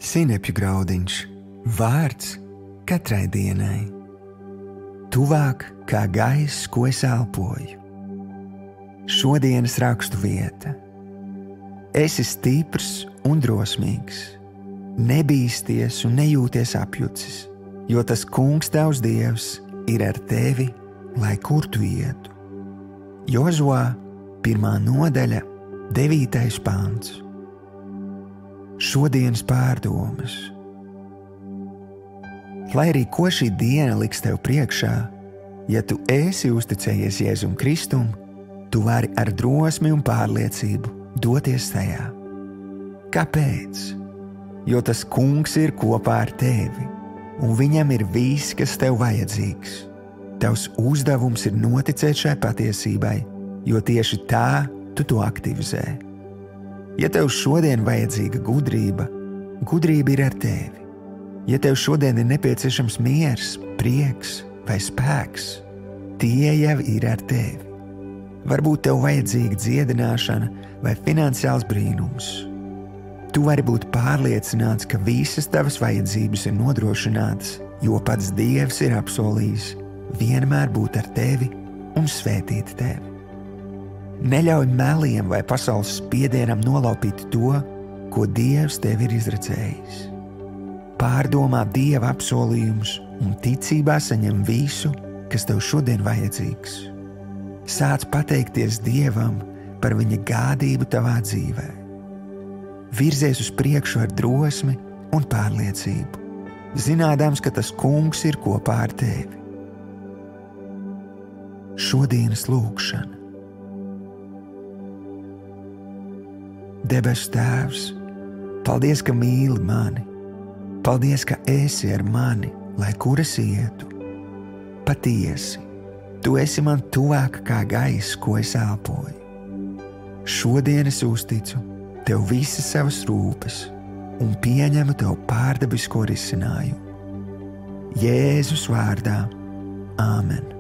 Sinepju graudiņš, vārds katrai dienai. Tuvāk kā gaiss, ko es elpoju. Šodienas rakstu vieta. Esi stiprs un drosmīgs. Nebīsties un nejūties apjucis, jo tas Kungs tavs Dievs ir ar tevi, lai kur tu ietu. Jozuā 1. nodaļa, 9. pants. Šodienas pārdomas. Lai arī ko šī diena liks tev priekšā, ja tu esi uzticējies Jēzum Kristum, tu vari ar drosmi un pārliecību doties tajā. Kāpēc? Jo tas Kungs ir kopā ar tevi, un viņam ir viss, kas tev vajadzīgs. Tavs uzdevums ir noticēt šai patiesībai, jo tieši tā tu to aktivizē. Ja tev šodien vajadzīga gudrība, gudrība ir ar tevi. Ja tev šodien ir nepieciešams miers, prieks vai spēks, tie jau ir ar tevi. Varbūt tev vajadzīga dziedināšana vai finansiāls brīnums. Tu vari būt pārliecināts, ka visas tavas vajadzības ir nodrošinātas, jo pats Dievs ir apsolījis vienmēr būt ar tevi un svētīt tevi. Neļauj meliem vai pasaules spiedienam nolaupīt to, ko Dievs tev ir izredzējis. Pārdomā Dieva apsolījumus un ticībā saņem visu, kas tev šodien vajadzīgs. Sāc pateikties Dievam par viņa gādību tavā dzīvē. Virzies uz priekšu ar drosmi un pārliecību, zinādams, ka tas Kungs ir kopā ar tevi. Šodienas lūgšana. Debesu Tēvs, paldies, ka mīli mani. Paldies, ka esi ar mani, lai kur es ietu. Patiesi, tu esi man tuvāk kā gaiss, ko es elpoju. Šodien es uzticu tev visas savas rūpes un pieņemu tev pārdabisko risinājumu. Jēzus vārdā. Āmen.